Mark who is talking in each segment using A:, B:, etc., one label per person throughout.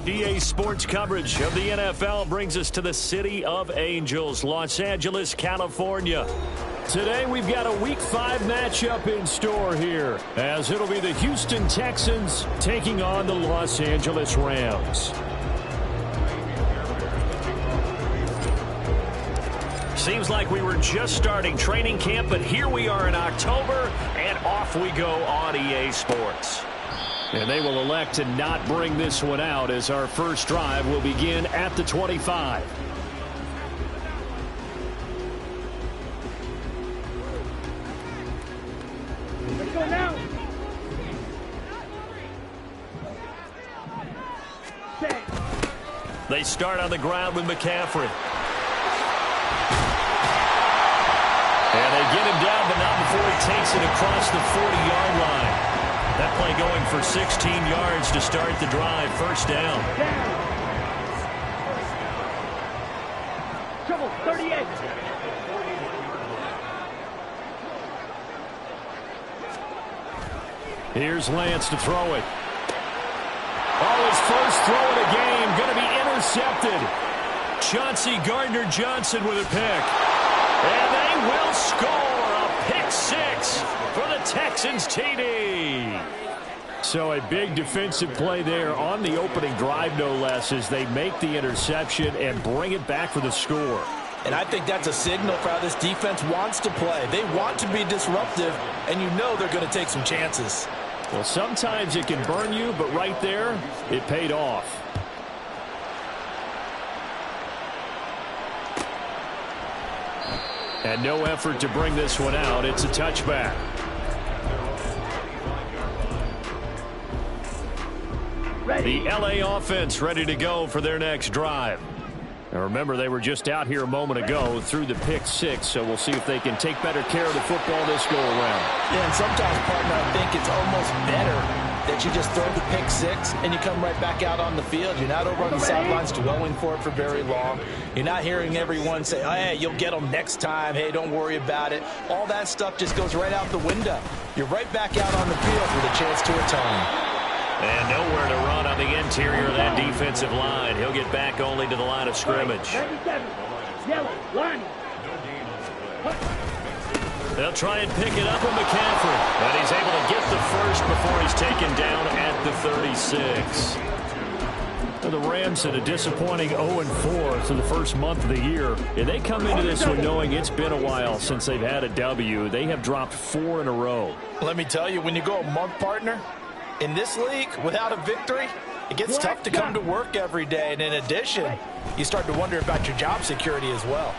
A: EA Sports coverage of the NFL brings us to the City of Angels, Los Angeles, California. Today we've got a Week 5 matchup in store here, as it'll be the Houston Texans taking on the Los Angeles Rams. Seems like we were just starting training camp, but here we are in October, and off we go on EA Sports. And they will elect to not bring this one out, as our first drive will begin at the 25.
B: Let's go now.
A: They start on the ground with McCaffrey. And they get him down, but not before he takes it across the 40-yard line. That play going for 16 yards to start the drive. First down.
B: Trouble, 38.
A: Here's Lance to throw it. Oh, his first throw of the game going to be intercepted. Chauncey Gardner-Johnson with a pick. And they will score a pick six for the Texans TD. So a big defensive play there on the opening drive, no less, as they make the interception and bring it back for the score.
C: And I think that's a signal for how this defense wants to play. They want to be disruptive, and you know they're going to take some chances.
A: Well, sometimes it can burn you, but right there, it paid off. And no effort to bring this one out. It's a touchback. The LA offense ready to go for their next drive. Now remember, they were just out here a moment ago through the pick six, so we'll see if they can take better care of the football this go around.
C: Yeah, and sometimes, partner, I think it's almost better that you just throw the pick six and you come right back out on the field. You're not over on the sidelines dwelling for it for very long. You're not hearing everyone say, oh, hey, you'll get them next time. Hey, don't worry about it. All that stuff just goes right out the window. You're right back out on the field with a chance to atone.
A: And nowhere to run on the interior of that defensive line. He'll get back only to the line of scrimmage. They'll try and pick it up with McCaffrey. And he's able to get the first before he's taken down at the 36. The Rams had a disappointing 0-4 through the first month of the year. And they come into this one knowing it's been a while since they've had a W. They have dropped 4 in a row.
C: Let me tell you, when you go a month, partner, in this league, without a victory, it gets tough to come to work every day. And in addition, you start to wonder about your job security as well.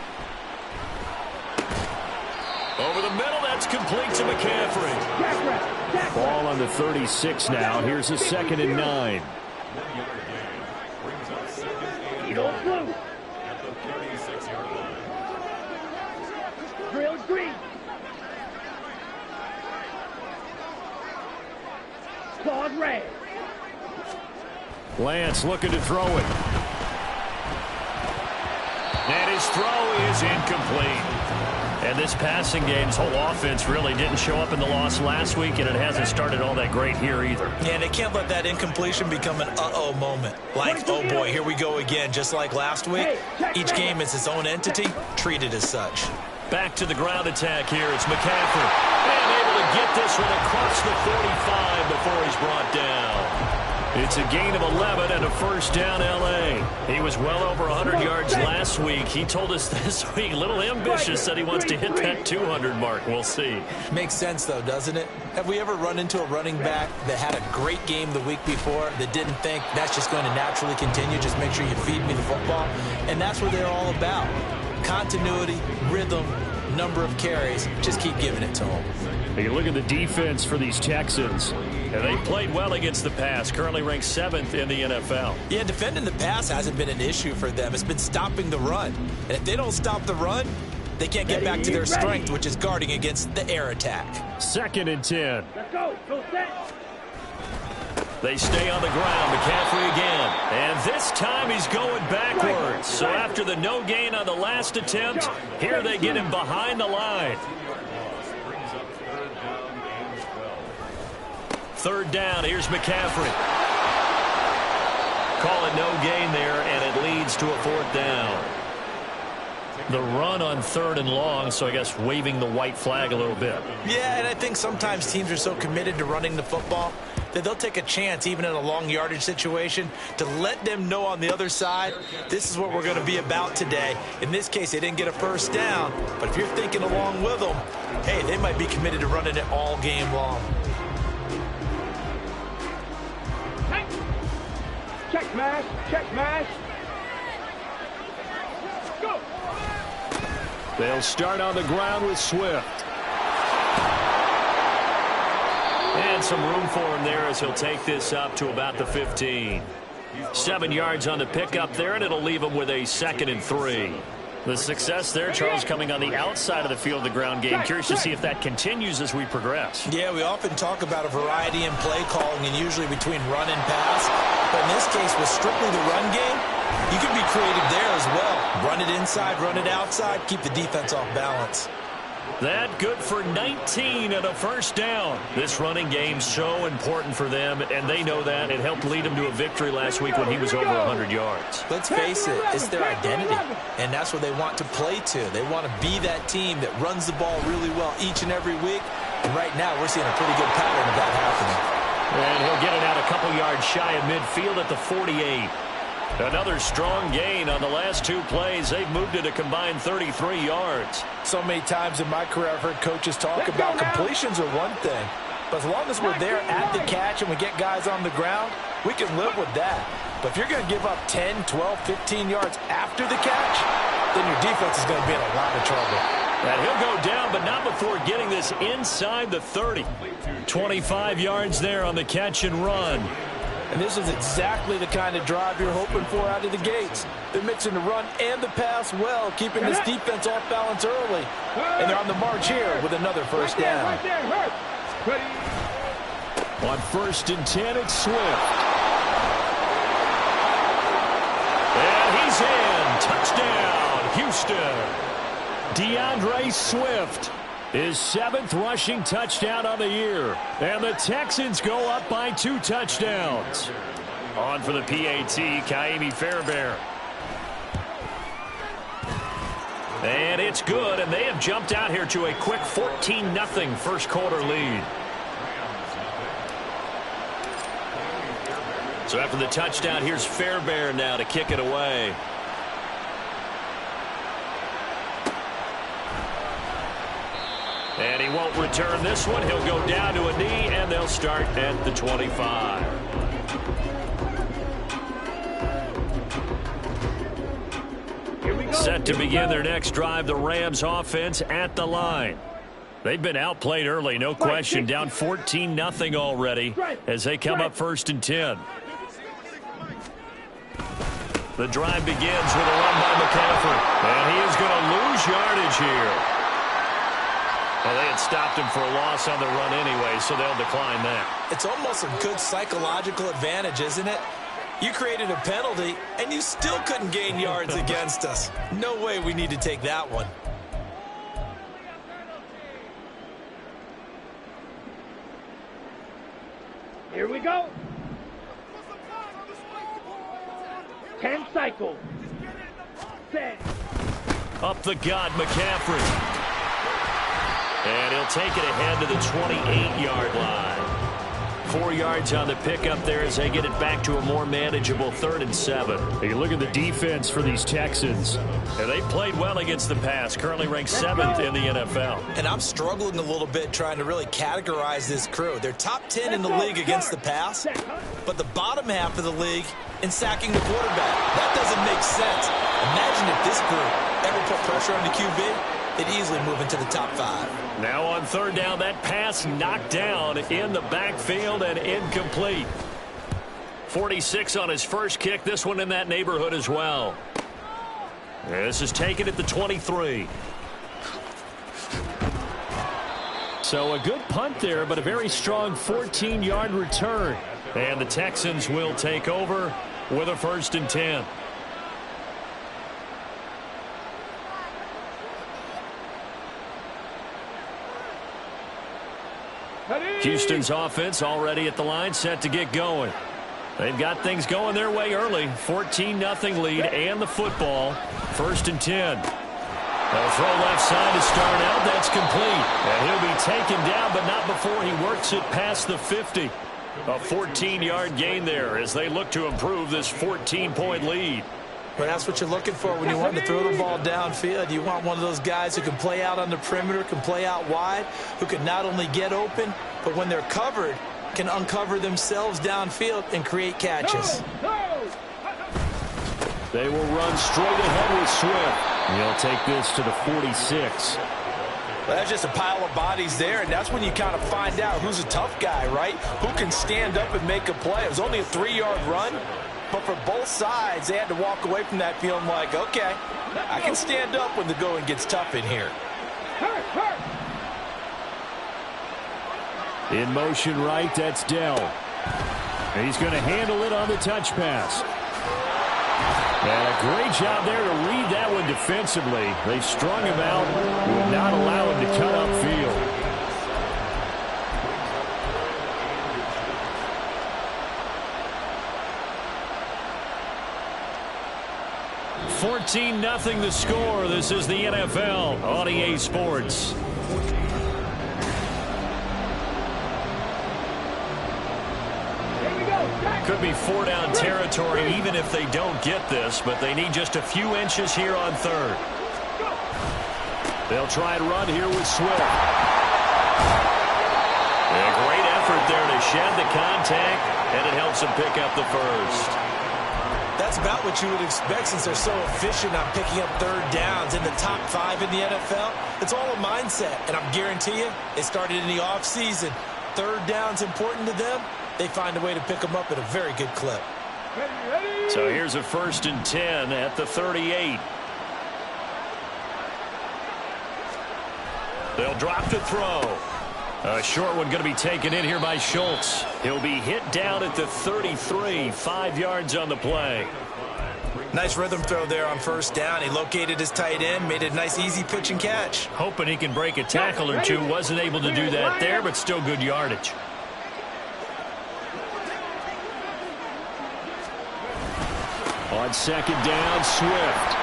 A: Over the middle, that's complete to McCaffrey. Ball on the 36 now. Here's a 2nd and 9.
B: Drill green. Claude red.
A: Lance looking to throw it. And his throw is incomplete. And this passing game's whole offense really didn't show up in the loss last week, and it hasn't started all that great here either.
C: Yeah, and they can't let that incompletion become an uh-oh moment. Like, oh boy, here we go again, just like last week. Each game is its own entity, treated as such.
A: Back to the ground attack here. It's McCaffrey. And able to get this one across the 45 before he's brought down. It's a gain of 11 and a first down, L.A. He was well over 100 yards last week. He told us this week, a little ambitious, said he wants to hit that 200 mark. We'll see.
C: Makes sense, though, doesn't it? Have we ever run into a running back that had a great game the week before that didn't think that's just going to naturally continue? Just make sure you feed me the football. And that's what they're all about. Continuity, rhythm, number of carries. Just keep giving it to them.
A: You look at the defense for these Texans. And they played well against the pass, currently ranked 7th in the NFL.
C: Yeah, defending the pass hasn't been an issue for them. It's been stopping the run. And if they don't stop the run, they can't get back to their strength, which is guarding against the air attack.
A: 2nd and 10.
B: Let's go. Go set.
A: They stay on the ground. McCaffrey again. And this time he's going backwards. So after the no gain on the last attempt, here they get him behind the line. 3rd down. Here's McCaffrey. call it no gain there, and it leads to a 4th down. The run on 3rd and long, so I guess waving the white flag a little bit.
C: Yeah, and I think sometimes teams are so committed to running the football that they'll take a chance, even in a long yardage situation, to let them know on the other side, this is what we're going to be about today. In this case, they didn't get a 1st down, but if you're thinking along with them, hey, they might be committed to running it all game long.
B: Check smash, check smash. Go.
A: They'll start on the ground with Swift. And some room for him there as he'll take this up to about the 15. 7 yards on the pickup there, and it'll leave him with a 2nd and 3. The success there, Charles, coming on the outside of the field of the ground game. Curious to see if that continues as we progress.
C: Yeah, we often talk about a variety in play calling and usually between run and pass. But in this case, with strictly the run game, you can be creative there as well. Run it inside, run it outside, keep the defense off balance.
A: That good for 19 and a 1st down. This running game so important for them, and they know that. It helped lead them to a victory last week when he was over 100 yards.
C: Let's face it, it's their identity, and that's what they want to play to. They want to be that team that runs the ball really well each and every week, and right now we're seeing a pretty good pattern of that happening.
A: And he'll get it out a couple yards shy of midfield at the 48. Another strong gain on the last 2 plays. They've moved it a combined 33 yards.
C: So many times in my career I've heard coaches talk about completions are one thing, but as long as we're there at the catch and we get guys on the ground, we can live with that. But if you're going to give up 10, 12, 15 yards after the catch, then your defense is going to be in a lot of trouble.
A: And he'll go down, but not before getting this inside the 30. 25 yards there on the catch and run.
C: And this is exactly the kind of drive you're hoping for out of the gates. They're mixing the run and the pass well, keeping this defense off balance early. And they're on the march here with another 1st down.
A: On 1st and 10, it's Swift. And he's in. Touchdown, Houston. DeAndre Swift. His 7th rushing touchdown on the year. And the Texans go up by 2 touchdowns. On for the PAT, Kaimi Fairbairn. And it's good, and they have jumped out here to a quick 14-0 1st quarter lead. So after the touchdown, here's Fairbairn now to kick it away. And he won't return this one. He'll go down to a knee, and they'll start at the 25. Set to begin their next drive, the Rams offense at the line. They've been outplayed early, no question. Down 14-0 already as they come up 1st and 10. The drive begins with a run by McCaffrey. And he is going to lose yardage here. Well, they had stopped him for a loss on the run anyway, so they'll decline that.
C: It's almost a good psychological advantage, isn't it? You created a penalty, and you still couldn't gain yards against us. No way we need to take that one.
B: Here we go. 10 cycles. Set.
A: Up the gut, McCaffrey. And he'll take it ahead to the 28-yard line. 4 yards on the pickup there as they get it back to a more manageable 3rd and 7. You look at the defense for these Texans. And they played well against the pass, currently ranked 7th in the NFL.
C: And I'm struggling a little bit trying to really categorize this crew. They're top 10 in the league against the pass, but the bottom half of the league in sacking the quarterback. That doesn't make sense. Imagine if this group ever put pressure on the QB. They'd easily move into the top 5.
A: Now on 3rd down, that pass knocked down in the backfield and incomplete. 46 on his first kick. This one in that neighborhood as well. This is taken at the 23. So a good punt there, but a very strong 14-yard return. And the Texans will take over with a 1st and 10. Houston's offense already at the line, set to get going. They've got things going their way early. 14-0 lead and the football. 1st and 10. They'll throw left side to start out. That's complete. And he'll be taken down, but not before he works it past the 50. A 14-yard gain there as they look to improve this 14-point lead.
C: Well, that's what you're looking for when you want to throw the ball downfield. You want one of those guys who can play out on the perimeter, can play out wide, who can not only get open, but when they're covered, can uncover themselves downfield and create catches.
A: They will run straight ahead with Swift. He'll take this to the 46.
C: Well, that's just a pile of bodies there, and that's when you kind of find out who's a tough guy, right? Who can stand up and make a play. It was only a 3-yard run, but for both sides, they had to walk away from that feeling like, okay, I can stand up when the going gets tough in here.
A: In motion right, that's Dell. And he's going to handle it on the touch pass. And a great job there to read that one defensively. They strung him out, would not allow him to cut upfield. 14-0 the score. This is the NFL on EA Sports. Could be 4-down territory even if they don't get this, but they need just a few inches here on 3rd. They'll try and run here with Swift. A great effort there to shed the contact, and it helps them pick up the first.
C: That's about what you would expect since they're so efficient on picking up 3rd downs in the top 5 in the NFL. It's all a mindset, and I guarantee you, they started in the offseason. 3rd down's important to them. They find a way to pick them up at a very good clip.
A: So here's a 1st and 10 at the 38. They'll drop to throw. A short one going to be taken in here by Schultz. He'll be hit down at the 33, 5 yards on the play.
C: Nice rhythm throw there on 1st down. He located his tight end, made a nice easy pitch and catch.
A: Hoping he can break a tackle or two. Wasn't able to do that there, but still good yardage. On 2nd down, Swift.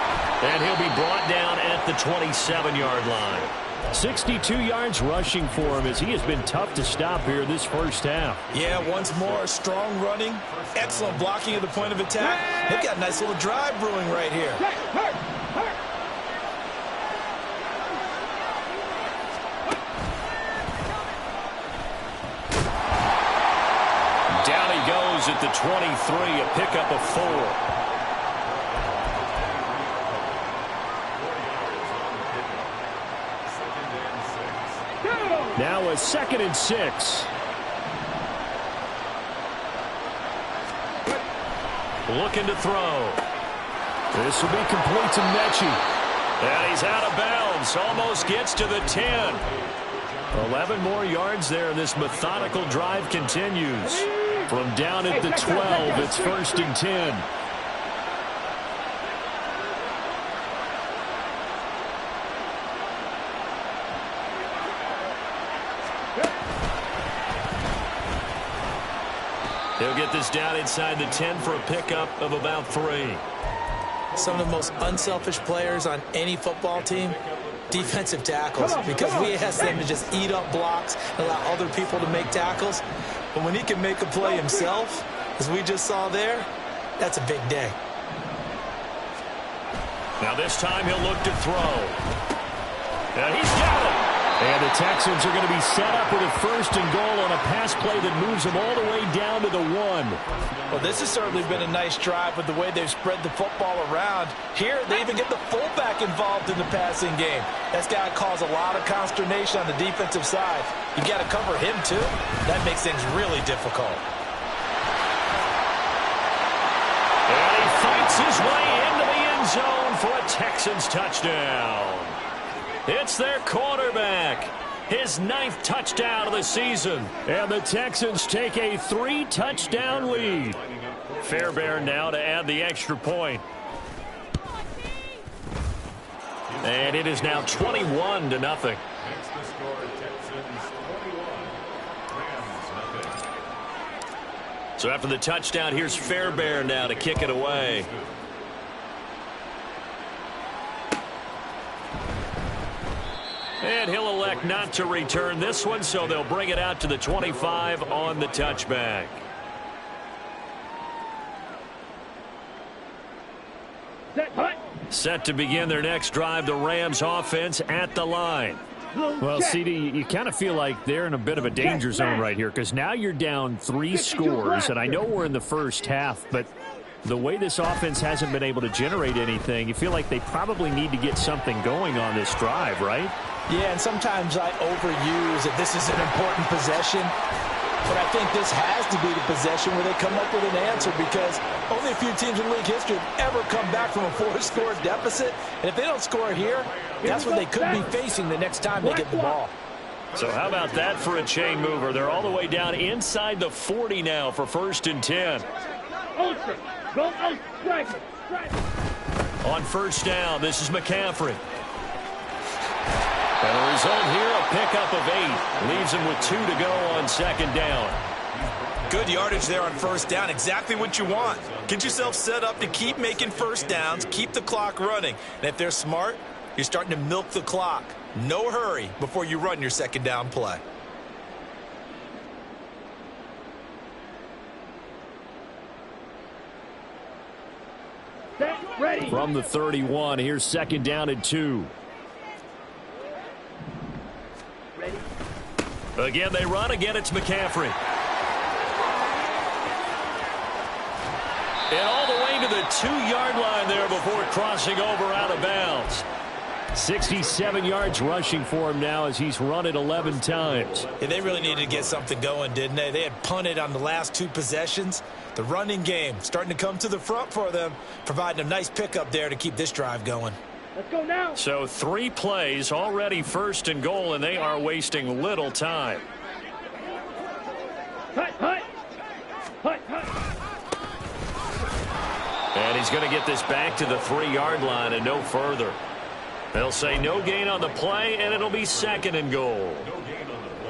A: And he'll be brought down at the 27-yard line. 62 yards rushing for him as he has been tough to stop here this first half.
C: Yeah, once more, strong running, excellent blocking at the point of attack. They've got a nice little drive brewing right here.
A: Down he goes at the 23, a pickup of 4. Now a 2nd and 6. Looking to throw. This will be complete to Mechie. And he's out of bounds. Almost gets to the 10. 11 more yards there. This methodical drive continues. From down at the 12, it's 1st and 10. He'll get this down inside the 10 for a pickup of about 3.
C: Some of the most unselfish players on any football team, defensive tackles, because we ask them to just eat up blocks and allow other people to make tackles. But when he can make a play himself, as we just saw there, that's a big day.
A: Now this time he'll look to throw. And he's got it. And the Texans are going to be set up with a 1st and goal on a pass play that moves them all the way down to the 1.
C: Well, this has certainly been a nice drive with the way they've spread the football around. Here, they even get the fullback involved in the passing game. That's got to cause a lot of consternation on the defensive side. You got to cover him, too. That makes things really difficult.
A: And he fights his way into the end zone for a Texans touchdown. It's their quarterback. His 9th touchdown of the season. And the Texans take a 3-touchdown lead. Fairbairn now to add the extra point. And it is now 21-0. So after the touchdown, here's Fairbairn now to kick it away. And he'll elect not to return this one, so they'll bring it out to the 25 on the touchback. Set to begin their next drive, the Rams offense at the line.
D: Well, CD, you kind of feel like they're in a bit of a danger zone right here because now you're down 3 scores, and I know we're in the first half, but the way this offense hasn't been able to generate anything, you feel like they probably need to get something going on this drive, right?
C: Yeah, and sometimes I overuse that this is an important possession, but I think this has to be the possession where they come up with an answer because only a few teams in league history have ever come back from a 4-score deficit. And if they don't score here, that's what they could be facing the next time they get the ball.
A: So how about that for a chain mover? They're all the way down inside the 40 now for 1st and 10. On 1st down, this is McCaffrey. And the result here, a pickup of 8. Leaves him with 2 to go on 2nd down.
E: Good yardage there on 1st down. Exactly what you want. Get yourself set up to keep making 1st downs, keep the clock running. And if they're smart, you're starting to milk the clock. No hurry before you run your 2nd down play.
B: Ready.
A: From the 31, here's 2nd down and 2.
B: Ready.
A: Again, they run. Again, it's McCaffrey. And all the way to the 2-yard line there before crossing over out of bounds. 67 yards rushing for him now as he's run it 11 times.
E: Yeah, they really needed to get something going, didn't they? They had punted on the last 2 possessions. The running game starting to come to the front for them, providing a nice pickup there to keep this drive going.
B: Let's go now.
A: So 3 plays, already 1st and goal, and they are wasting little time.
B: Hut, hut. Hut, hut.
A: And he's going to get this back to the 3-yard line and no further. They'll say no gain on the play, and it'll be 2nd and goal.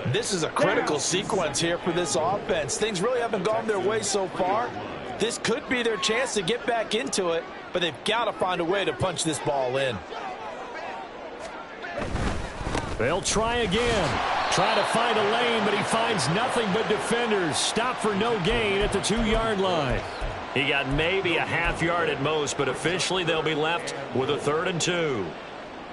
C: This is a critical sequence here for this offense. Things really haven't gone their way so far. This could be their chance to get back into it, but they've got to find a way to punch this ball in.
A: They'll try again. Try to find a lane, but he finds nothing but defenders. Stop for no gain at the 2-yard line. He got maybe a half yard at most, but officially they'll be left with a 3rd and 2.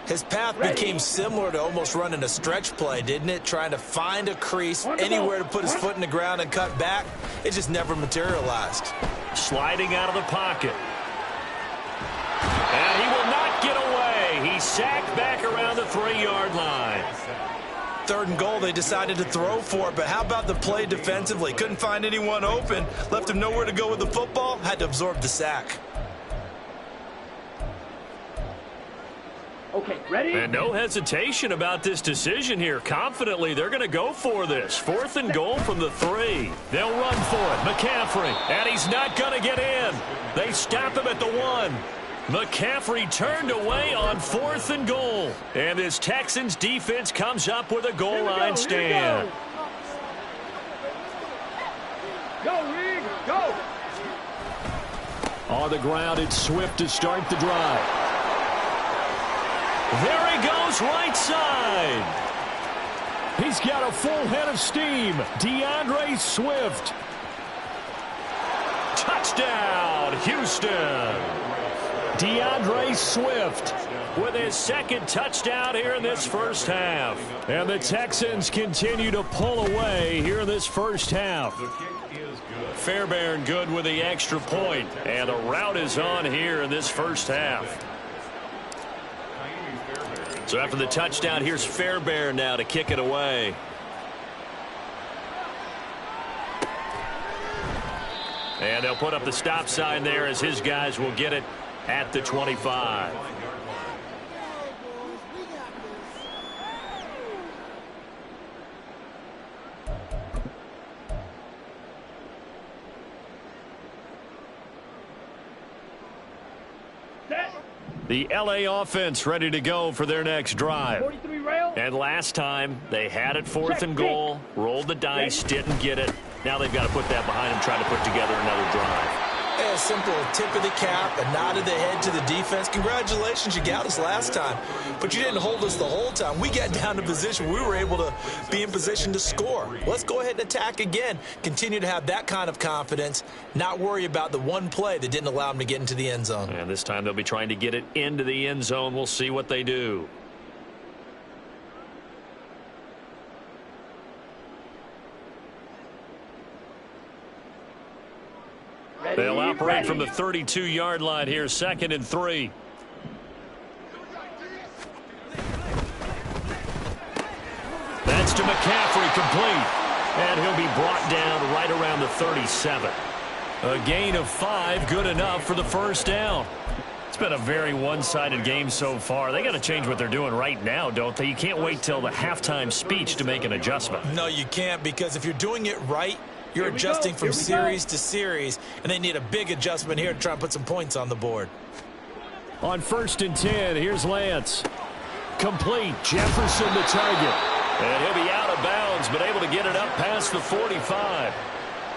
E: His path became similar to almost running a stretch play, didn't it? Trying to find a crease, anywhere to put his foot in the ground and cut back. It just never materialized.
A: Sliding out of the pocket. And he will not get away. He's sacked back around the 3-yard line.
E: 3rd and goal, they decided to throw for it, but how about the play defensively? Couldn't find anyone open, left him nowhere to go with the football, had to absorb the sack.
B: Okay, ready?
A: And no hesitation about this decision here. Confidently, they're going to go for this. 4th and goal from the 3. They'll run for it. McCaffrey, and he's not going to get in. They stop him at the 1. McCaffrey turned away on 4th and goal. And this Texans defense comes up with a goal line stand.
B: Go, Reed, go.
A: On the ground, it's Swift to start the drive. There he goes, right side. He's got a full head of steam. DeAndre Swift. Touchdown, Houston. DeAndre Swift with his 2nd touchdown here in this first half. And the Texans continue to pull away here in this first half. Fairbairn good with the extra point. And the route is on here in this first half. So after the touchdown, here's Fairbairn now to kick it away. And they'll put up the stop sign there as his guys will get it at the 25. The LA offense ready to go for their next drive.
B: 43 rail.
A: And last time, they had it 4th and goal, rolled the dice, didn't get it. Now they've got to put that behind them, try to put together another drive.
E: A simple tip of the cap, a nod of the head to the defense. Congratulations, you got us last time. But you didn't hold us the whole time. We got down to position. We were able to be in position to score. Let's go ahead and attack again. Continue to have that kind of confidence. Not worry about the one play that didn't allow them to get into the end zone.
A: And this time they'll be trying to get it into the end zone. We'll see what they do. They'll operate from the 32-yard line here, 2nd and 3. That's to McCaffrey, complete. And he'll be brought down right around the 37. A gain of 5, good enough for the first down. It's been a very one-sided game so far. They got to change what they're doing right now, don't they? You can't wait till the halftime speech to make an adjustment.
E: No, you can't, because if you're doing it right, you're adjusting from series to series, and they need a big adjustment here to try and put some points on the board.
A: On 1st and 10, here's Lance. Complete. Jefferson the target. And he'll be out of bounds, but able to get it up past the 45.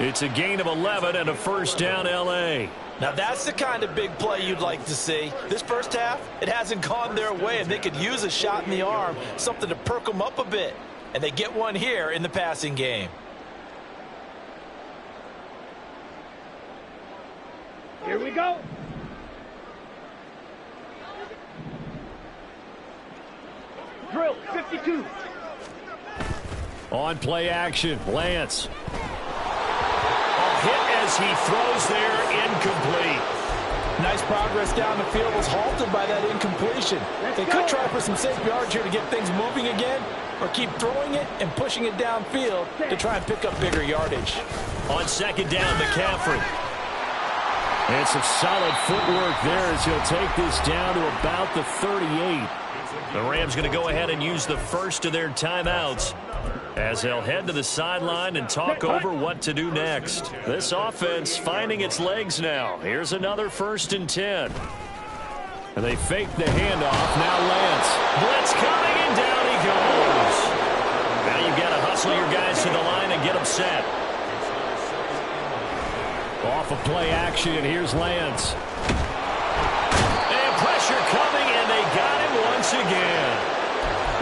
A: It's a gain of 11 and a first down, L.A.
E: Now, that's the kind of big play you'd like to see. This first half, it hasn't gone their way, and they could use a shot in the arm, something to perk them up a bit. And they get one here in the passing game.
B: Here we go. Drill, 52.
A: On play action, Lance. A hit as he throws there, incomplete.
C: Nice progress down the field, was halted by that incompletion. They could try for some safe yards here to get things moving again, or keep throwing it and pushing it downfield to try and pick up bigger yardage.
A: On 2nd down, McCaffrey. And some solid footwork there as he'll take this down to about the 38. The Rams going to go ahead and use the first of their timeouts as they'll head to the sideline and talk over what to do next. This offense finding its legs now. Here's another 1st and 10. And they fake the handoff. Now Lance. Blitz coming, and down he goes. Now you've got to hustle your guys to the line and get them set. Off of play action, and here's Lance. And pressure coming, and they got him once again.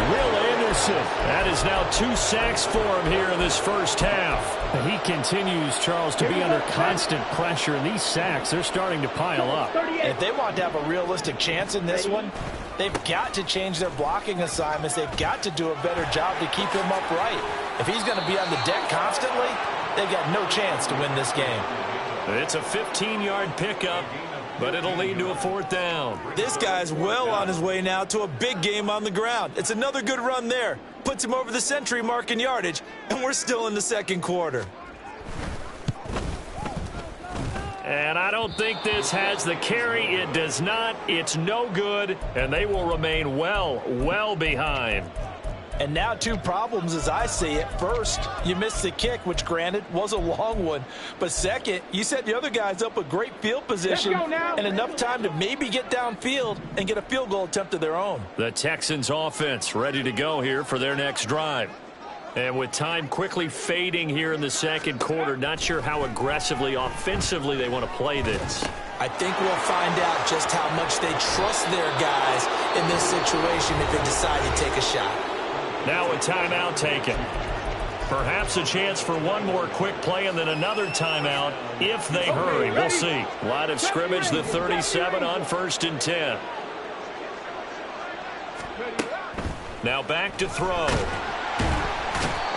A: Will Anderson. That is now 2 sacks for him here in this first half. He continues, Charles, to be under constant pressure, and these sacks, they're starting to pile up.
C: If they want to have a realistic chance in this one, they've got to change their blocking assignments. They've got to do a better job to keep him upright. If he's going to be on the deck constantly, they've got no chance to win this game.
A: It's a 15-yard pickup, but it'll lead to a 4th down.
E: This guy's well on his way now to a big game on the ground. It's another good run there. Puts him over the century mark in yardage, and we're still in the 2nd quarter.
A: And I don't think this has the carry. It does not. It's no good, and they will remain well behind.
C: And now 2 problems as I see it. First, you missed the kick, which granted was a long one. But second, you set the other guys up with great field position and enough time to maybe get downfield and get a field goal attempt of their own.
A: The Texans offense ready to go here for their next drive. And with time quickly fading here in the 2nd quarter, not sure how aggressively, offensively they want to play this.
E: I think we'll find out just how much they trust their guys in this situation if they decide to take a shot.
A: Now a timeout taken. Perhaps a chance for one more quick play and then another timeout if they hurry. We'll see. Line of scrimmage, the 37 on 1st and 10. Now back to throw.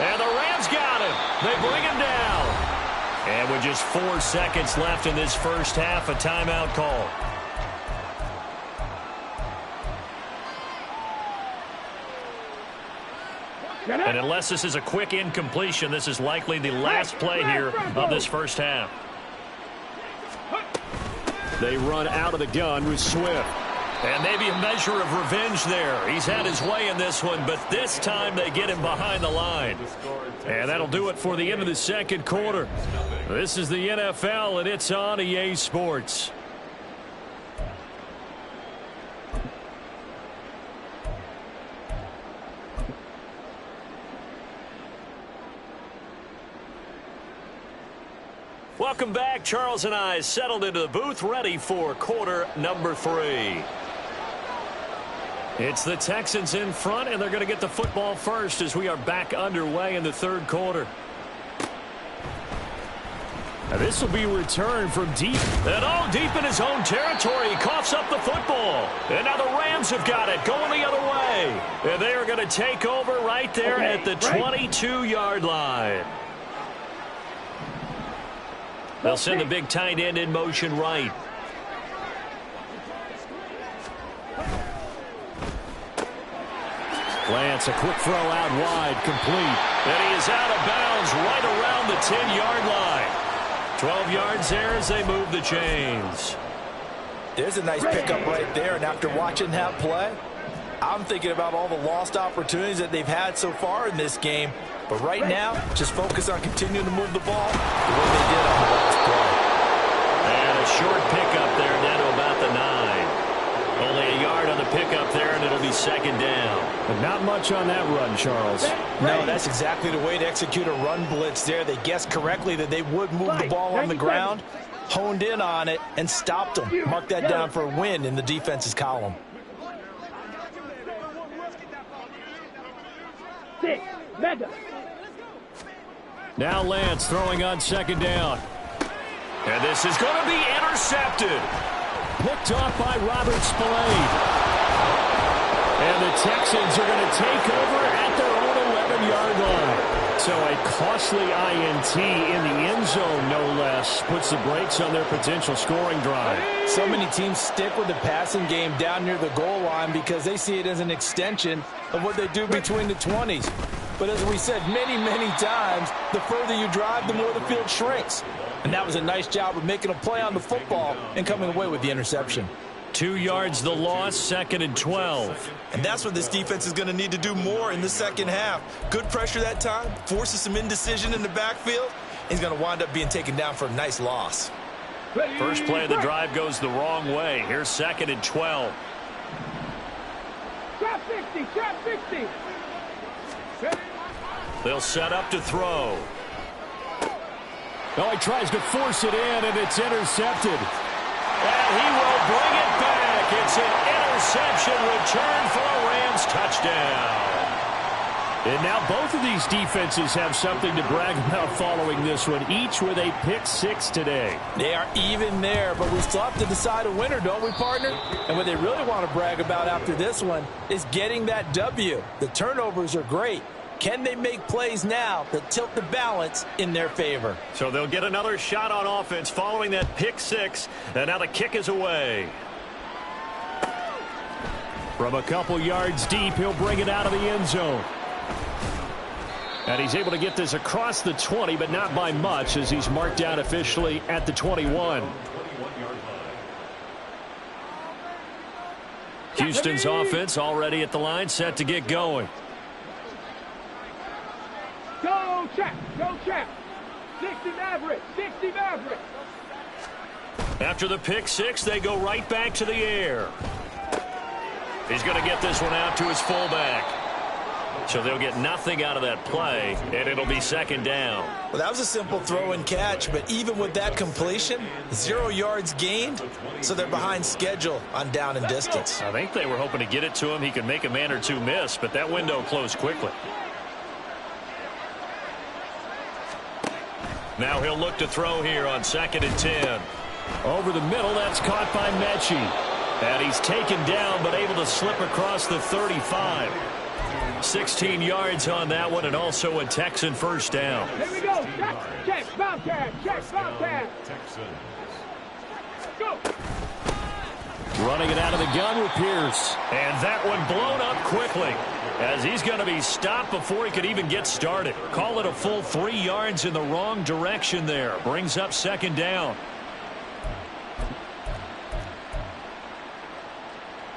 A: And the Rams got him. They bring him down. And with just 4 seconds left in this first half, a timeout call. And unless this is a quick incompletion, this is likely the last play here of this first half. They run out of the gun with Swift. And maybe a measure of revenge there. He's had his way in this one, but this time they get him behind the line. And that'll do it for the end of the 2nd quarter. This is the NFL, and it's on EA Sports. Welcome back. Charles and I settled into the booth, ready for quarter number 3. It's the Texans in front, and they're going to get the football first as we are back underway in the third quarter. Now this will be returned from deep. And deep in his own territory. He coughs up the football. And now the Rams have got it, going the other way. And they are going to take over right there at the 22-yard line. They'll send the big tight end in motion right. Lance, a quick throw out wide, complete. And he is out of bounds right around the 10-yard line. 12 yards there as they move the chains.
C: There's a nice pickup right there, and after watching that play, I'm thinking about all the lost opportunities that they've had so far in this game. But right now, just focus on continuing to move the ball the way they did on the last play.
A: And a short pickup there down to about the 9. Only a yard on the pickup there, and it'll be second down.
D: But not much on that run, Charles.
C: No, that's exactly the way to execute a run blitz there. They guessed correctly that they would move the ball on the ground, honed in on it, and stopped them. Mark that down for a win in the defense's column.
B: 6, Madden.
D: Now Lance throwing on second down.
A: And this is going to be intercepted.
D: Picked off by Robert Spillane. And the Texans are going to take over at their own 11-yard line. So a costly INT in the end zone, no less, puts the brakes on their potential scoring drive.
C: So many teams stick with the passing game down near the goal line because they see it as an extension of what they do between the 20s. But as we said many, many times, the further you drive, the more the field shrinks. And that was a nice job of making a play on the football and coming away with the interception.
A: 2 yards the loss, second and 12.
E: And that's what this defense is going to need to do more in the second half. Good pressure that time, forces some indecision in the backfield. He's going to wind up being taken down for a nice loss.
A: First play of the drive goes the wrong way. Here's second and 12.
B: Trap 60, trap 60.
A: They'll set up to throw.
D: Oh, he tries to force it in, and it's intercepted.
A: And he will bring it back. It's an interception return for a Rams touchdown.
D: And now both of these defenses have something to brag about following this one, each with a pick 6 today.
C: They are even there, but we still have to decide a winner, don't we, partner? And what they really want to brag about after this one is getting that W. The turnovers are great. Can they make plays now that tilt the balance in their favor?
A: So they'll get another shot on offense following that pick 6, and now the kick is away.
D: From a couple yards deep, he'll bring it out of the end zone. And he's able to get this across the 20, but not by much, as he's marked down officially at the 21.
A: Houston's offense already at the line, set to get going.
B: Go check, go check. 60 Maverick, 60 Maverick.
A: After the pick 6, they go right back to the air. He's going to get this one out to his fullback. So they'll get nothing out of that play, and it'll be second down.
E: Well, that was a simple throw and catch, but even with that completion, 0 yards gained, so they're behind schedule on down and distance.
A: I think they were hoping to get it to him. He could make a man or two miss, but that window closed quickly. Now he'll look to throw here on second and 10.
D: Over the middle, that's caught by Mechie.
A: And he's taken down, but able to slip across the 35. 16 yards on that one, and also a Texan first down.
B: Here we go. Check, Bobcat, check, Bobcat. Go.
D: Running it out of the gun with Pierce.
A: And that one blown up quickly, as he's going to be stopped before he could even get started. Call it a full 3 yards in the wrong direction there. Brings up second down.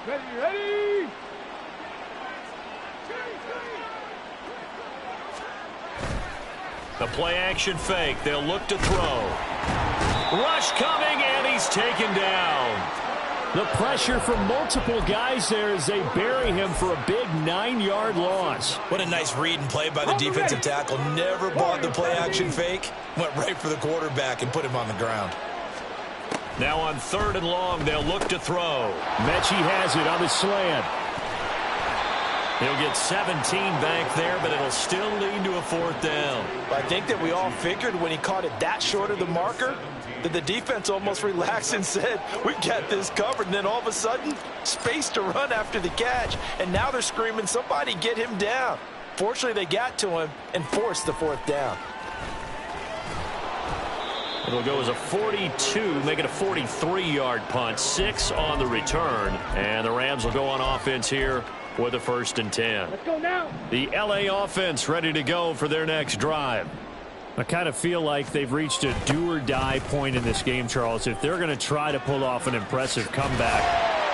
B: Ready, ready.
A: The play action fake. They'll look to throw. Rush coming, and he's taken down.
D: The pressure from multiple guys there as they bury him for a big 9-yard loss.
E: What a nice read and play by the defensive tackle. Never bought the play-action fake. Went right for the quarterback and put him on the ground.
A: Now on 3rd and long, they'll look to throw.
D: Mechie has it on the slant.
A: He'll get 17 back there, but it'll still lead to a 4th down.
E: I think that we all figured when he caught it that short of the marker that the defense almost relaxed and said, we got this covered. And then all of a sudden, space to run after the catch. And now they're screaming, somebody get him down. Fortunately, they got to him and forced the 4th down.
D: It'll go as a 42, make it a 43-yard punt. 6 on the return. And the Rams will go on offense here with a 1st and 10.
B: Let's go now.
D: The LA offense ready to go for their next drive. I kind of feel like they've reached a do-or-die point in this game, Charles. If they're going to try to pull off an impressive comeback,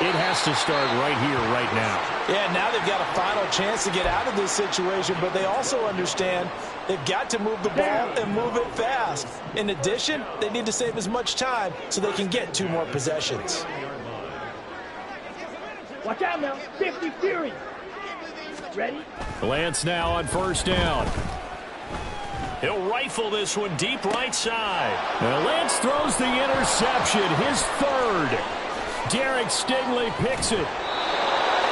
D: it has to start right here, right now.
C: Yeah, now they've got a final chance to get out of this situation, but they also understand they've got to move the ball and move it fast. In addition, they need to save as much time so they can get 2 more possessions.
B: Watch out now. 50 Fury. Ready?
D: Lance now on 1st down.
A: He'll rifle this one deep right side.
D: And Lance throws the interception, his 3rd. Derek Stingley picks it.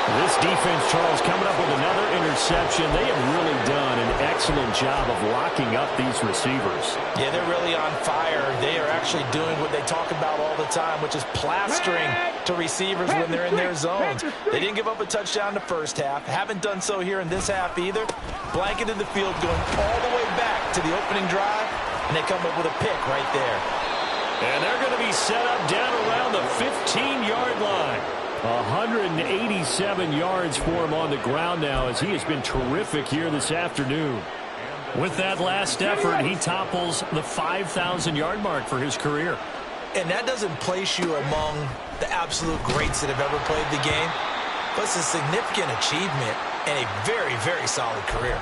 D: This defense, Charles, coming up with another interception. They have really done an excellent job of locking up these receivers.
C: Yeah, they're really on fire. They are actually doing what they talk about all the time, which is plastering to receivers when they're in their zones. They didn't give up a touchdown in the first half. Haven't done so here in this half either. Blanketed the field going all the way back to the opening drive, and they come up with a pick right there.
A: And they're going to be set up down around the 15-yard line.
D: 187 yards for him on the ground now as he has been terrific here this afternoon.
A: With that last effort, he topples the 5,000-yard mark for his career.
E: And that doesn't place you among the absolute greats that have ever played the game, but it's a significant achievement and a very, very solid career.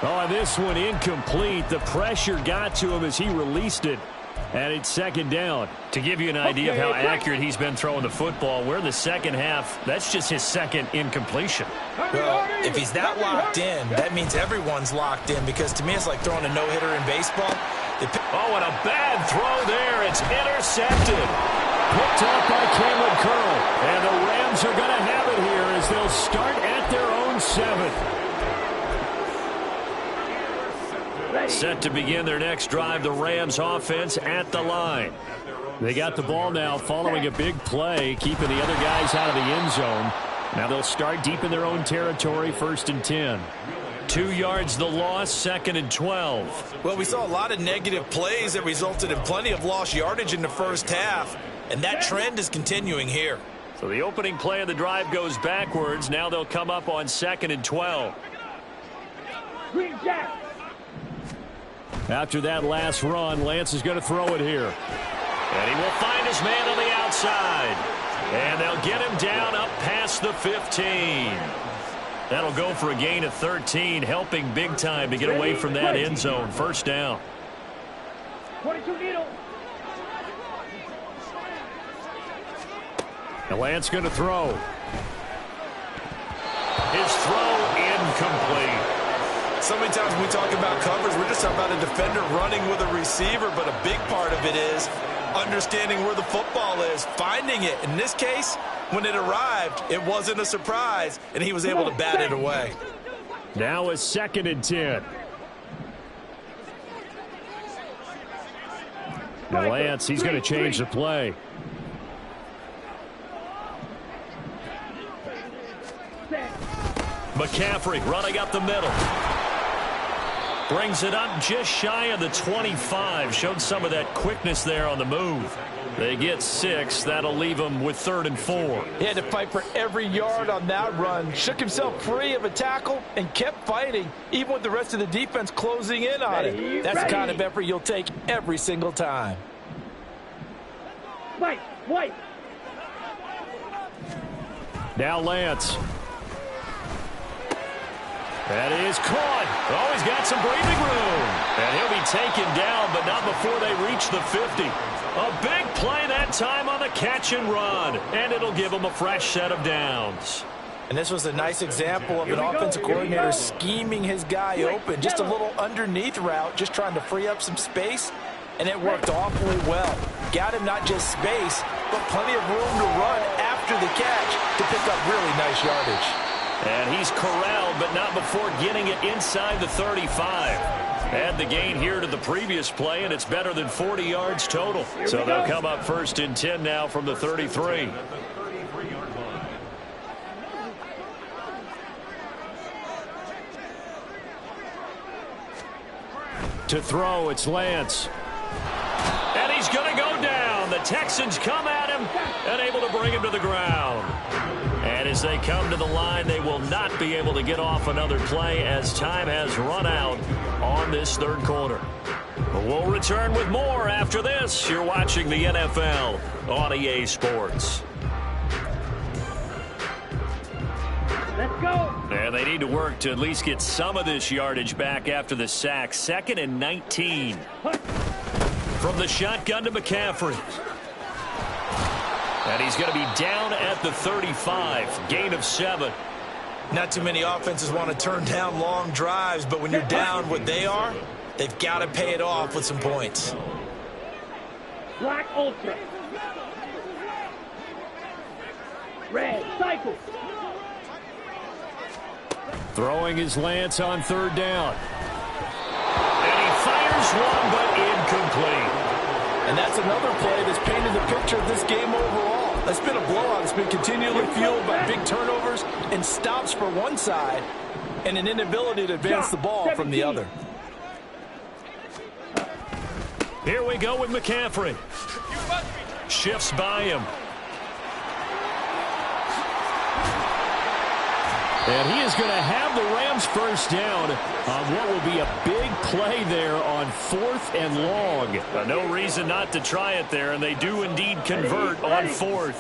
D: Oh, this one incomplete. The pressure got to him as he released it. And it's 2nd down.
A: To give you an idea of how accurate he's been throwing the football, we're in the second half. That's just his 2nd incompletion.
E: Well, if he's that locked in, that means everyone's locked in, because to me it's like throwing a no-hitter in baseball.
A: Oh, and a bad throw there. It's intercepted.
D: Picked up by Cameron Curl. And the Rams are going to have it here as they'll start at their own 7.
A: Set to begin their next drive, the Rams offense at the line.
D: They got the ball now following a big play, keeping the other guys out of the end zone. Now they'll start deep in their own territory, 1st and 10.
A: 2 yards the loss, 2nd and 12.
E: Well, we saw a lot of negative plays that resulted in plenty of lost yardage in the first half, and that trend is continuing here.
A: So the opening play of the drive goes backwards. Now they'll come up on 2nd and 12.
B: Green Jack.
D: After that last run, Lance is going to throw it here.
A: And he will find his man on the outside. And they'll get him down up past the 15. That'll go for a gain of 13, helping big time to get away from that end zone. 1st down.
B: 22 needle.
D: And Lance going to throw.
A: His throw incomplete.
E: So many times when we talk about covers, we're just talking about a defender running with a receiver, but a big part of it is understanding where the football is, finding it. In this case, when it arrived, it wasn't a surprise, and he was able to bat it away.
D: Now a 2nd and 10. Now Lance, he's going to change the play.
A: McCaffrey running up the middle. Brings it up just shy of the 25. Showed some of that quickness there on the move. They get 6. That'll leave them with 3rd and 4.
C: He had to fight for every yard on that run. Shook himself free of a tackle and kept fighting, even with the rest of the defense closing in on it. That's the kind of effort you'll take every single time.
B: White.
D: Now Lance.
A: That is caught. Oh, he's got some breathing room. And he'll be taken down, but not before they reach the 50. A big
D: play that time on the catch and run, and it'll give them a fresh set of downs.
C: And this was a nice example of an offensive coordinator scheming his guy open. Just a little underneath route, just trying to free up some space, and it worked awfully well. Got him not just space, but plenty of room to run after the catch to pick up really nice yardage.
D: And he's corralled, but not before getting it inside the 35. Add the gain here to the previous play, and it's better than 40 yards total. So they'll come up 1st and 10 now from the 33. To throw, it's Lance. And he's going to go down. The Texans come at him and able to bring him to the ground. And as they come to the line, they will not be able to get off another play as time has run out on this third quarter. We'll return with more after this. You're watching the NFL on EA Sports.
B: Let's go.
D: And they need to work to at least get some of this yardage back after the sack. 2nd and 19. From the shotgun to McCaffrey. And he's going to be down at the 35. Gain of 7.
E: Not too many offenses want to turn down long drives, but when you're down what they are, they've got to pay it off with some points.
B: Black Ultra. Red Cycle.
D: Throwing his Lance on 3rd down. And he fires one, but incomplete.
C: And that's another play that's painted the picture of this game overall. That's been a blowout. It's been continually fueled by big turnovers and stops for one side and an inability to advance the ball from the other.
D: Here we go with McCaffrey. Shifts by him. And he is going to have the Rams first down on what will be a big play there on 4th and long. No reason not to try it there, and they do indeed convert on 4th.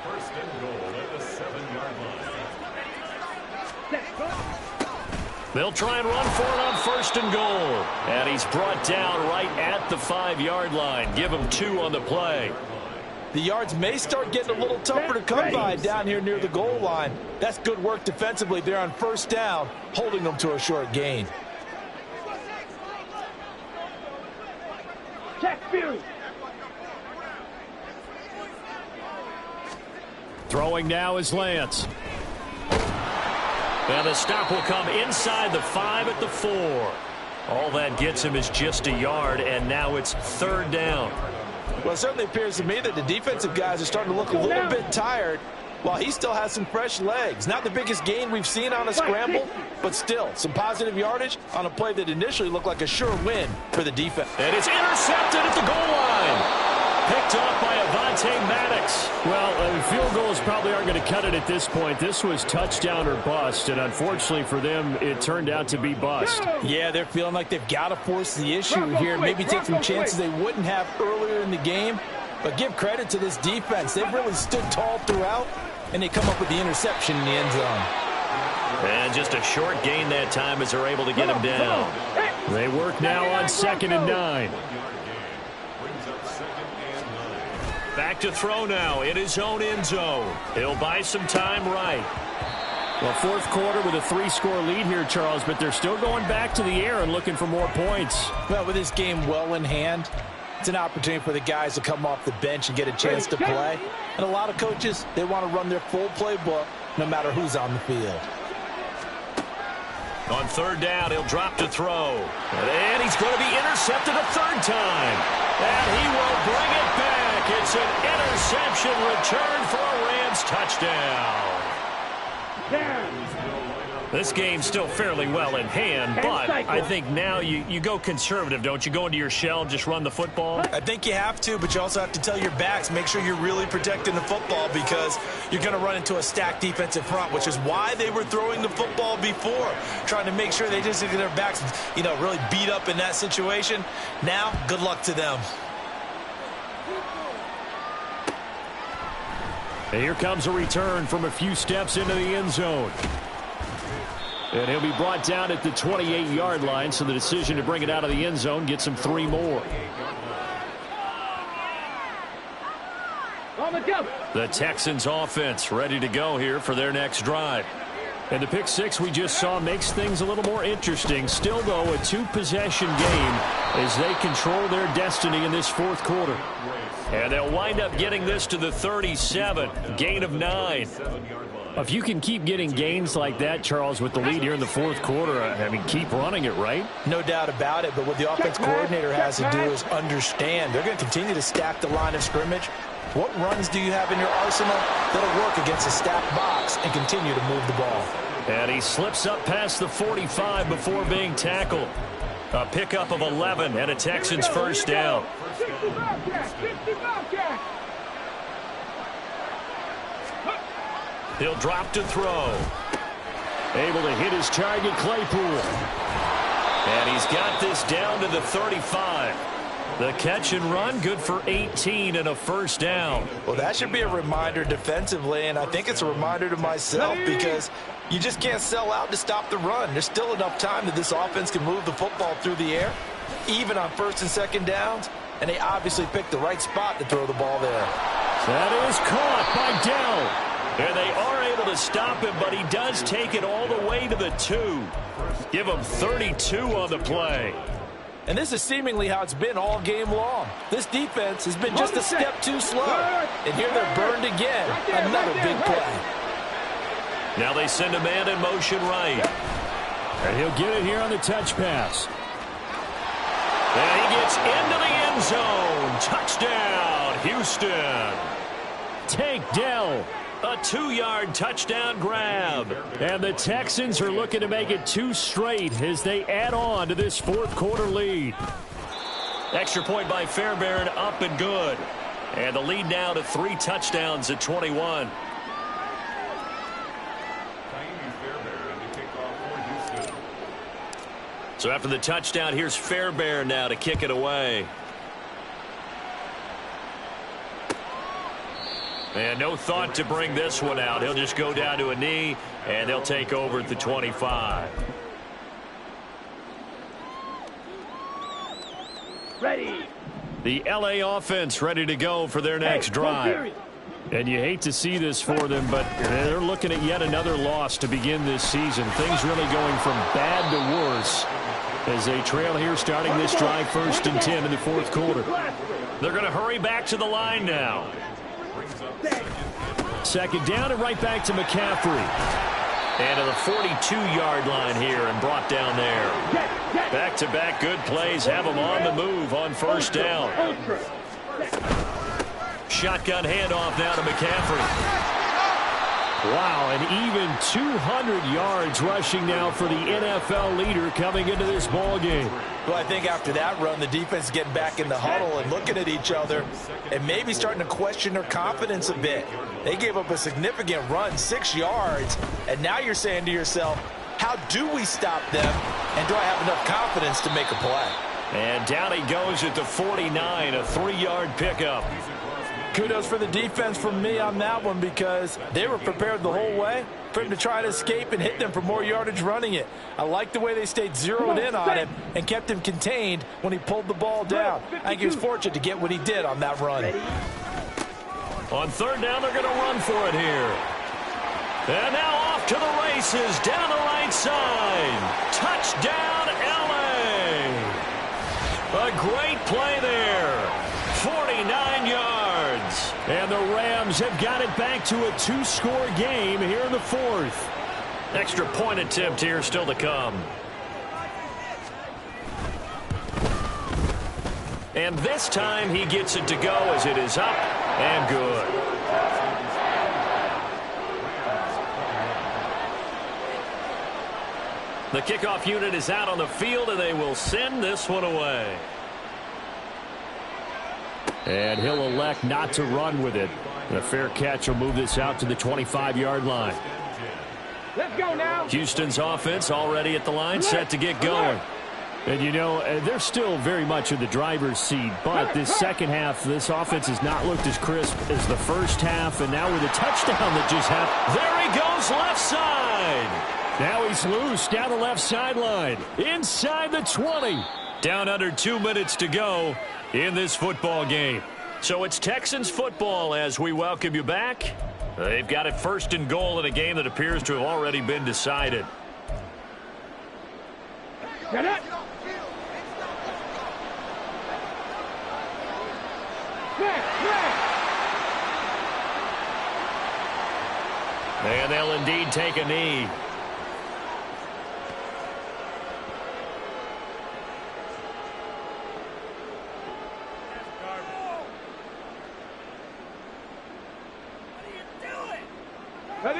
A: First and goal at the 7-yard line.
D: They'll try and run for it on 1st and goal. And he's brought down right at the 5-yard line. Give him 2 on the play.
C: The yards may start getting a little tougher to come by down here near the goal line. That's good work defensively there on 1st down, holding them to a short gain.
B: Check Fury.
D: Throwing now is Lance. And the stop will come inside the 5 at the 4. All that gets him is just a yard, and now it's 3rd down.
C: Well, it certainly appears to me that the defensive guys are starting to look a little bit tired while he still has some fresh legs. Not the biggest gain we've seen on a scramble, but still some positive yardage on a play that initially looked like a sure win for the defense.
D: And it's intercepted at the goal line. Picked off by Avonte Maddox. Well, field goals probably aren't going to cut it at this point. This was touchdown or bust, and unfortunately for them, it turned out to be bust.
C: Yeah, they're feeling like they've got to force the issue here, maybe take some chances they wouldn't have earlier in the game. But give credit to this defense. They've really stood tall throughout, and they come up with the interception in the end zone.
D: And just a short gain that time as they're able to get him down. They work now on 2nd and 9. Back to throw now in his own end zone. He'll buy some time right. Well, 4th quarter with a 3-score lead here, Charles, but they're still going back to the air and looking for more points.
C: Well, with this game well in hand, it's an opportunity for the guys to come off the bench and get a chance to play. And a lot of coaches, they want to run their full playbook no matter who's on the field.
D: On 3rd down, he'll drop to throw. And he's going to be intercepted a 3rd time. And he will bring it back. It's an interception return for a Rams touchdown. This game's still fairly well in hand, but I think now you go conservative, don't you? Go into your shell and just run the football?
E: I think you have to, but you also have to tell your backs, make sure you're really protecting the football because you're going to run into a stacked defensive front, which is why they were throwing the football before, trying to make sure they just get their backs, really beat up in that situation. Now, good luck to them.
D: And here comes a return from a few steps into the end zone. And he'll be brought down at the 28-yard line, so the decision to bring it out of the end zone gets him 3 more.
B: On the double.
A: The Texans offense ready to go here for their next drive. And the pick six we just saw makes things a little more interesting. Still, though, a two-possession game as they control their destiny in this fourth quarter. And they'll wind up getting this to the 37, gain of 9. If you can keep getting gains like that, Charles, with the lead here in the fourth quarter, I mean, keep running it, right?
C: No doubt about it, but what the offense coordinator has to do is understand. They're going to continue to stack the line of scrimmage. What runs do you have in your arsenal that'll work against a stacked box and continue to move the ball?
A: And he slips up past the 45 before being tackled. A pickup of 11 and a Texans first down.
B: 60 Bobcat, 60 Bobcat.
A: He'll drop to throw. Able to hit his target, Claypool. And he's got this down to the 35. The catch and run, good for 18 and a first down.
C: Well, that should be a reminder defensively, and I think it's a reminder to myself because you just can't sell out to stop the run. There's still enough time that this offense can move the football through the air, even on first and second downs, and they obviously picked the right spot to throw the ball there.
A: That is caught by Dell. And they are able to stop him, but he does take it all the way to the 2. Give him 32 on the play.
C: And this is seemingly how it's been all game long. This defense has been just a step too slow. And here they're burned again. Another big play.
A: Now they send a man in motion right.
D: And he'll get it here on the touch pass.
A: And he gets into the end zone. Touchdown, Houston.
D: Tank Dell.
A: A 2-yard touchdown grab.
D: And the Texans are looking to make it 2 straight as they add on to this fourth quarter lead.
A: Extra point by Fairbairn, up and good. And the lead now to 3 touchdowns at 21. So after the touchdown, here's Fairbairn now to kick it away. And no thought to bring this one out. He'll just go down to a knee, and they'll take over at the 25.
B: Ready.
A: The L.A. offense ready to go for their next drive.
D: And you hate to see this for them, but they're looking at yet another loss to begin this season. Things really going from bad to worse as they trail here starting this drive 1st and 10 in the fourth quarter.
A: They're going to hurry back to the line now.
D: Second down and right back to McCaffrey.
A: And to the 42-yard line here and brought down there. Back-to-back good plays have them on the move on first down. Shotgun handoff now to McCaffrey.
D: Wow, and even 200 yards rushing now for the NFL leader coming into this ball game.
C: Well, I think after that run, the defense is getting back in the huddle and looking at each other and maybe starting to question their confidence a bit. They gave up a significant run, 6 yards, and now you're saying to yourself, how do we stop them, and do I have enough confidence to make a play?
A: And down he goes at the 49, a 3-yard pickup.
C: Kudos for the defense from me on that one because they were prepared the whole way for him to try to escape and hit them for more yardage running it. I like the way they stayed zeroed in on him and kept him contained when he pulled the ball down. I think he was fortunate to get what he did on that run.
A: On third down, they're going to run for it here. And now off to the races down the right side. Touchdown, L.A. A great play there. 49 yards.
D: And the Rams have got it back to a 2-score game here in the fourth.
A: Extra point attempt here still to come. And this time he gets it to go as it is up and good. The kickoff unit is out on the field, and they will send this one away.
D: And he'll elect not to run with it. The fair catch will move this out to the 25-yard line.
B: Let's go now.
A: Houston's offense already at the line, set to get going.
D: And, you know, they're still very much in the driver's seat, but this second half, this offense has not looked as crisp as the first half, and now with a touchdown that just happened.
A: There he goes, left side.
D: Now he's loose down the left sideline, inside the 20.
A: Down under 2 minutes to go in this football game.
D: So it's Texans football as we welcome you back. They've got it 1st and goal in a game that appears to have already been decided.
B: Get it.
D: And they'll indeed take a knee.
B: Ready.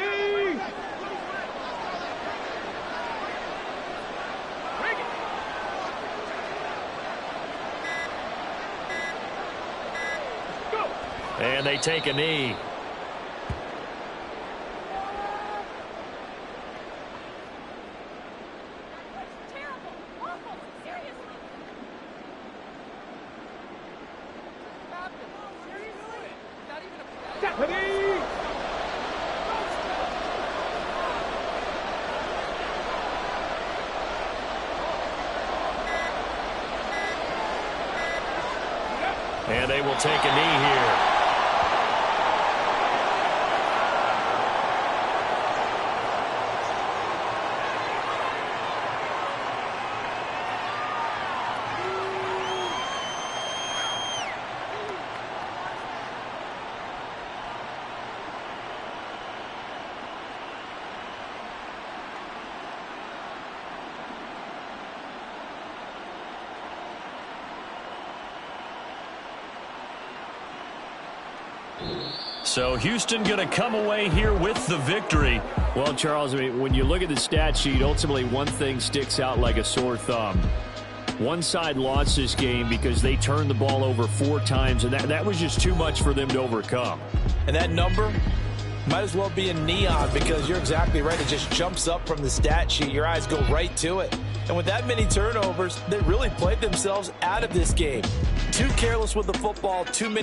B: Go.
D: And they take a knee.
B: Ready.
D: And they will take a knee here. So Houston going to come away here with the victory. Well, Charles, I mean, when you look at the stat sheet, ultimately one thing sticks out like a sore thumb. One side lost this game because they turned the ball over 4 times, and that was just too much for them to overcome.
C: And that number might as well be in neon because you're exactly right. It just jumps up from the stat sheet. Your eyes go right to it. And with that many turnovers, they really played themselves out of this game. Too careless with the football, too many.